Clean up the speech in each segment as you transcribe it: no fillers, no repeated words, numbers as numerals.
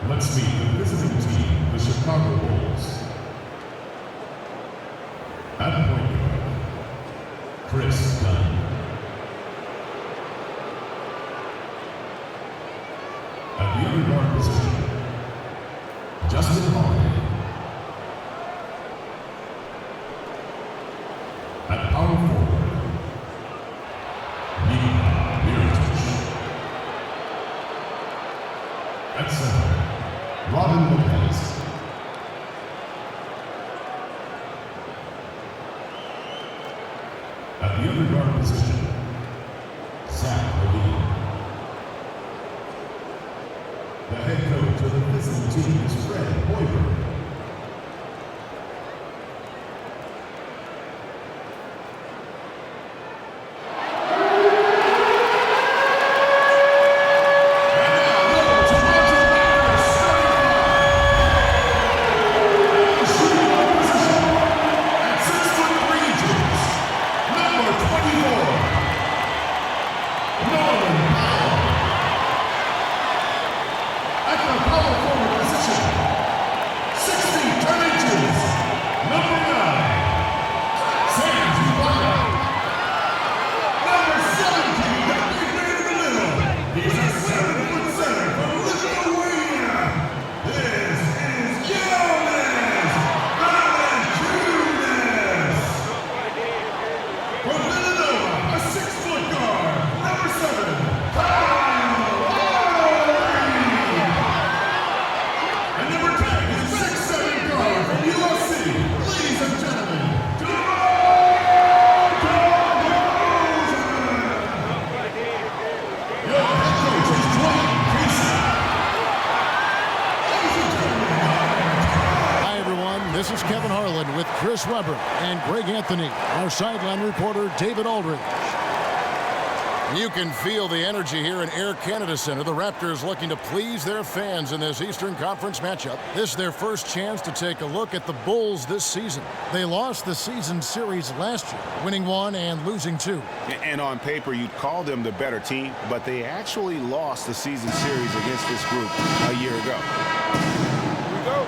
Let's meet the visiting team, the Chicago Bulls. At point guard, Chris Dunn. At the other guard position, Justin Holiday. At power forward, at center, Robin Lopez. At the other guard position, Zach Levine. The head coach of the visiting team is Fred Hoiberg. Chris Webber and Greg Anthony, our sideline reporter David Aldridge. You can feel the energy here in Air Canada Center. The Raptors looking to please their fans in this Eastern Conference matchup. This is their first chance to take a look at the Bulls this season. They lost the season series last year, winning 1 and losing 2. And on paper, you'd call them the better team, but they actually lost the season series against this group a year ago. Here we go.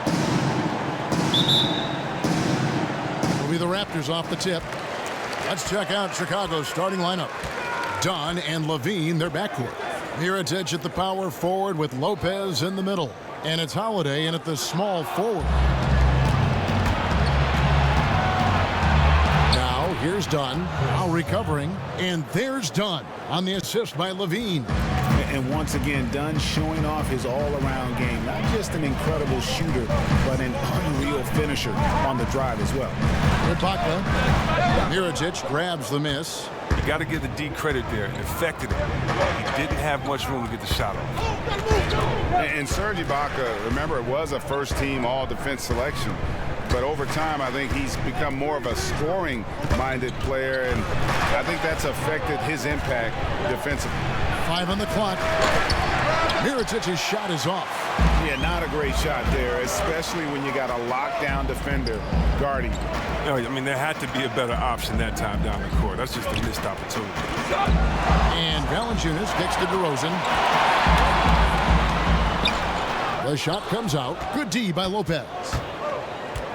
Will be the Raptors off the tip. Let's check out Chicago's starting lineup. Dunn and Levine, their backcourt. Mirotic at the power forward with Lopez in the middle. And it's Holiday in at the small forward. Now here's Dunn, now recovering. And there's Dunn on the assist by Levine. And once again, Dunn showing off his all-around game. Not just an incredible shooter, but an unreal finisher on the drive as well. Ibaka. Mirotic grabs the miss. You got to give the D credit there. It affected him. He didn't have much room to get the shot off. And Serge Ibaka, remember, it was a first-team all-defense selection. But over time, I think he's become more of a scoring-minded player, and I think that's affected his impact defensively. 5 on the clock. Mirotic's shot is off. Yeah, not a great shot there, especially when you got a lockdown defender guarding you. No, I mean, there had to be a better option that time down the court. That's just a missed opportunity. And Valanciunas kicks to DeRozan. The shot comes out. Good D by Lopez.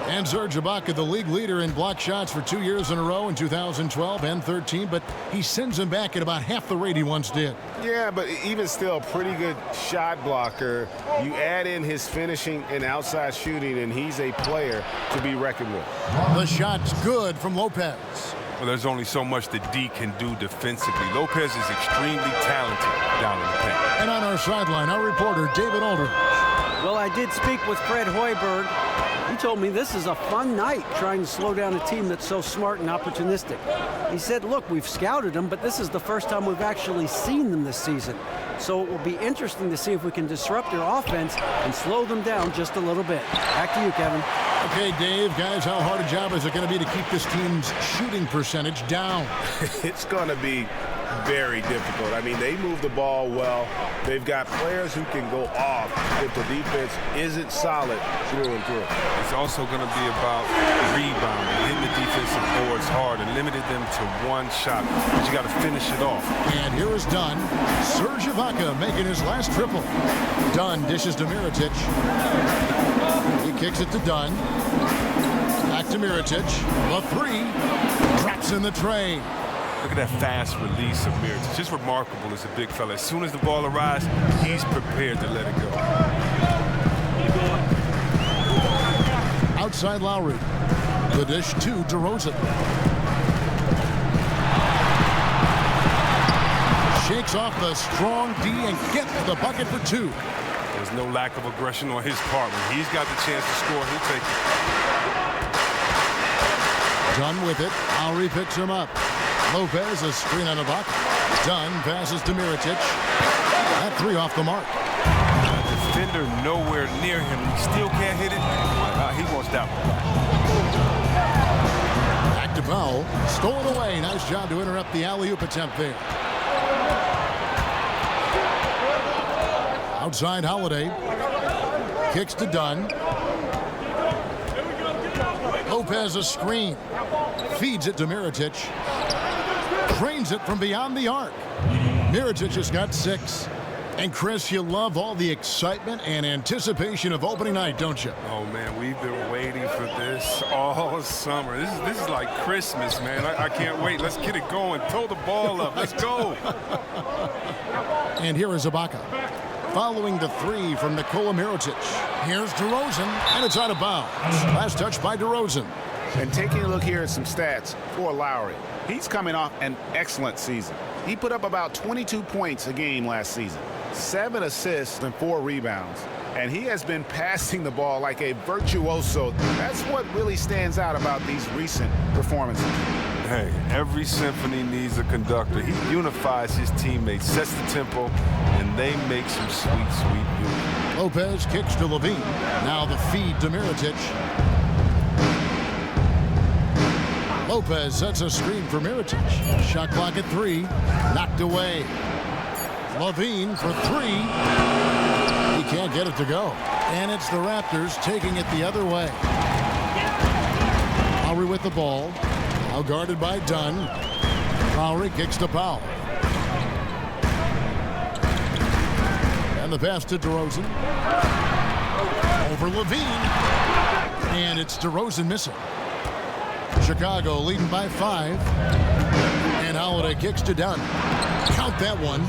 And Serge Ibaka, the league leader in block shots for 2 years in a row in 2012 and 13, but he sends him back at about half the rate he once did. Yeah, but even still, a pretty good shot blocker. You add in his finishing and outside shooting, and he's a player to be reckoned with. The shot's good from Lopez. Well, there's only so much the D can do defensively. Lopez is extremely talented down in the paint. And on our sideline, our reporter, David Aldridge. Well, I did speak with Fred Hoiberg. He told me this is a fun night trying to slow down a team that's so smart and opportunistic. He said, look, we've scouted them, but this is the first time we've actually seen them this season. So it will be interesting to see if we can disrupt their offense and slow them down just a little bit. Back to you, Kevin. Okay, Dave, guys, how hard a job is it going to be to keep this team's shooting percentage down? It's going to be very difficult. I mean, they move the ball well. They've got players who can go off if the defense isn't solid through and through. It's also going to be about rebounding, hitting the defensive boards hard and limiting them to one shot. But you got to finish it off. And here is Dunn. Serge Ibaka making his last triple. Dunn dishes to Mirotic. He kicks it to Dunn. Back to Mirotic. The three. Drops in the tray. Look at that fast release of Mirotic. Just remarkable as a big fella. As soon as the ball arrives, he's prepared to let it go. Outside Lowry. The dish to DeRozan. Shakes off the strong D and gets the bucket for two. There's no lack of aggression on his part. When he's got the chance to score, he'll take it. Dunn with it. Lowry picks him up. Lopez, a screen on Ibaka. Dunn passes to Mirotic. That three off the mark. Defender nowhere near him. He still can't hit it. He wants that one. Back to Powell. Stolen away. Nice job to interrupt the alley-oop attempt there. Outside Holiday. Kicks to Dunn. Lopez a screen. Feeds it to Mirotic. Drains it from beyond the arc. Mirotic has got 6. And Chris, you love all the excitement and anticipation of opening night, don't you? Oh man, we've been waiting for this all summer. This is like Christmas, man. I can't wait. Let's get it going. Throw the ball up. Let's go. And here is Ibaka. Following the three from Nikola Mirotic. Here's DeRozan, and it's out of bounds. Last touch by DeRozan. And taking a look here at some stats for Lowry. He's coming off an excellent season. He put up about 22 points a game last season, 7 assists and 4 rebounds. And he has been passing the ball like a virtuoso. That's what really stands out about these recent performances. Hey, every symphony needs a conductor. He unifies his teammates, sets the tempo, and they make some sweet, sweet music. Lopez kicks to Levine. Now the feed to Mirotic. Lopez sets a screen for Mirotic. Shot clock at 3. Knocked away. Levine for 3. He can't get it to go. And it's the Raptors taking it the other way. Lowry with the ball. Now guarded by Dunn. Lowry kicks to Powell. And the pass to DeRozan. Over Levine. And it's DeRozan missing. Chicago leading by 5. And Holiday kicks to Dunn. Count that one.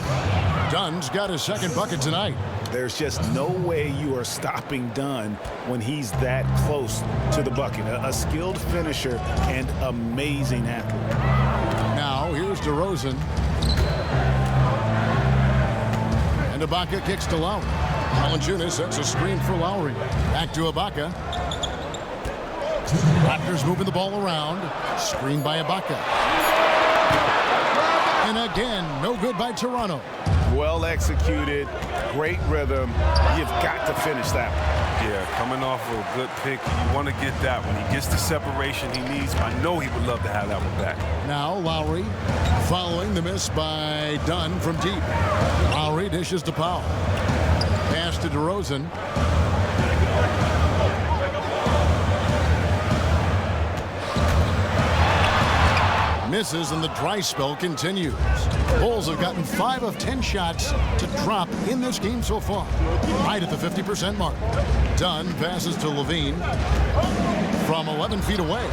Dunn's got his second bucket tonight. There's just no way you are stopping Dunn when he's that close to the bucket. A skilled finisher and amazing athlete. Now here's DeRozan. And Ibaka kicks to Lowry. Valanciunas sets a screen for Lowry. Back to Ibaka. Raptors moving the ball around. Screen by Ibaka. And again, no good by Toronto. Well executed, great rhythm. You've got to finish that one. Yeah, coming off of a good pick, you want to get that one. He gets the separation he needs. I know he would love to have that one back. Now Lowry following the miss by Dunn from deep. Lowry dishes to Powell. Pass to DeRozan. Misses and the dry spell continues. Bulls have gotten 5 of 10 shots to drop in this game so far. Right at the 50% mark. Dunn passes to Levine from 11 feet away.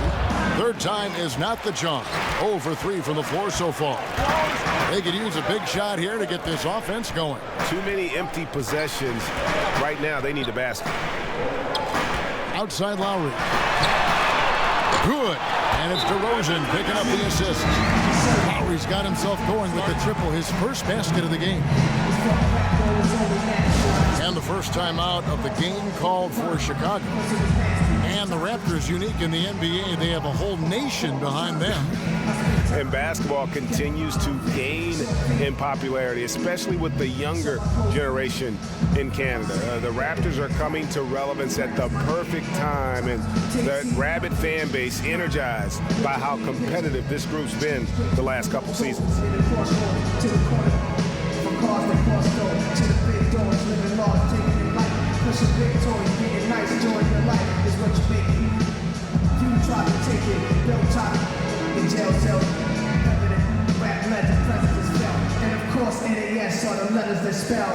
Third time is not the charm. 0 for 3 from the floor so far. They could use a big shot here to get this offense going. Too many empty possessions. Right now, they need a basket. Outside Lowry. Good. And it's DeRozan picking up the assist. Lowry's got himself going with the triple, his first basket of the game. And the first time out of the game called for Chicago. And the Raptors, unique in the NBA, they have a whole nation behind them. And basketball continues to gain in popularity, especially with the younger generation in Canada. The Raptors are coming to relevance at the perfect time, and the rabid fan base energized by how competitive this group's been the last couple seasons. And of course, NAS are the letters that spell.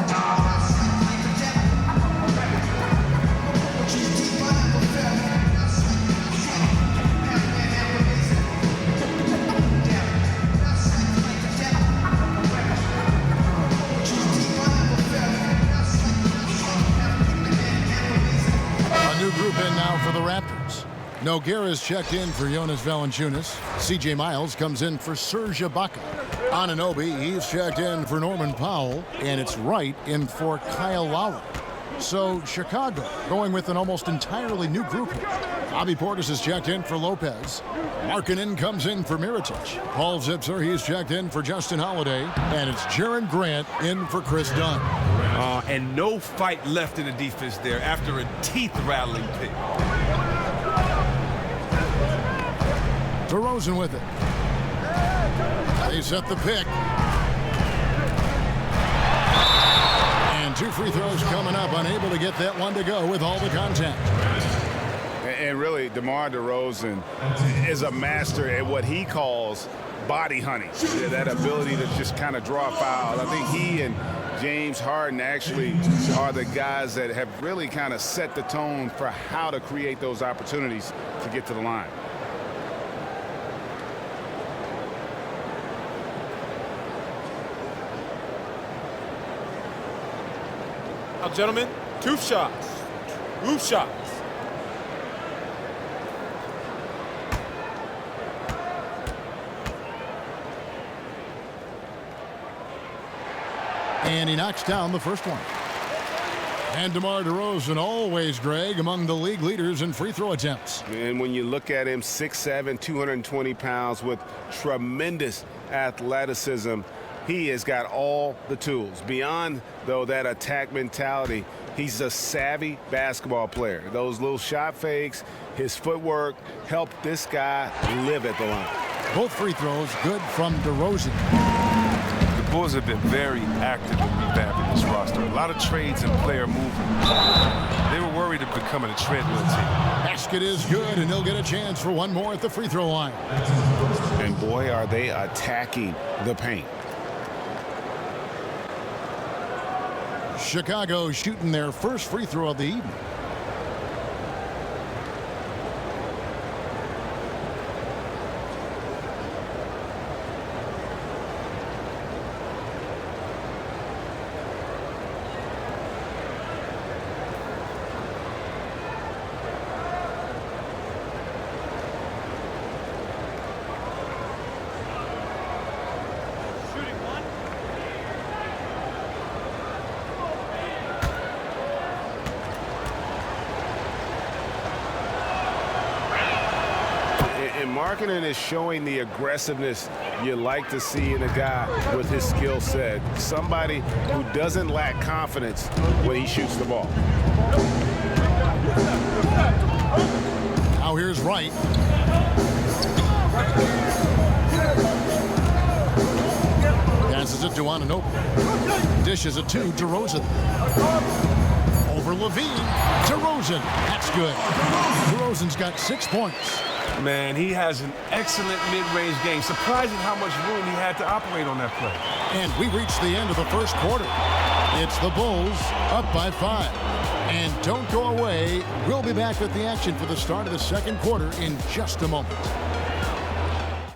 A new group in now for the Raptors. Nogueira's checked in for Jonas Valanciunas. C.J. Miles comes in for Serge Ibaka. Anunoby, he's checked in for Norman Powell. And it's Wright in for Kyle Lowry. So Chicago going with an almost entirely new group. Bobby Portis is checked in for Lopez. Markkanen comes in for Mirotic. Paul Zipser, he's checked in for Justin Holiday. And it's Jaren Grant in for Chris Dunn. And no fight left in the defense there after a teeth-rattling pick. DeRozan with it. They set the pick. And two free throws coming up, unable to get that one to go with all the contact. And really, DeMar DeRozan is a master at what he calls body hunting. That ability to just kind of draw fouls. I think he and James Harden actually are the guys that have really kind of set the tone for how to create those opportunities to get to the line. Now, gentlemen, two shots. Two shots. And he knocks down the first one. And DeMar DeRozan, always, Greg, among the league leaders in free throw attempts. And when you look at him, 6'7", 220 pounds with tremendous athleticism, he has got all the tools. Beyond, though, that attack mentality, he's a savvy basketball player. Those little shot fakes, his footwork helped this guy live at the line. Both free throws good from DeRozan. The Bulls have been very active in revamping this roster. A lot of trades and player movement. They were worried of becoming a treadmill team. Basket is good, and he'll get a chance for one more at the free throw line. And boy, are they attacking the paint. Chicago shooting their first free throw of the evening. Markkanen is showing the aggressiveness you like to see in a guy with his skill set. Somebody who doesn't lack confidence when he shoots the ball. Now here's Wright. Passes it to Anunoby. Dishes it to DeRozan. Over Levine. DeRozan. That's good. DeRozan's got 6 points. Man, he has an excellent mid-range game. Surprising how much room he had to operate on that play. And we reached the end of the first quarter. It's the Bulls up by 5. And don't go away. We'll be back with the action for the start of the second quarter in just a moment.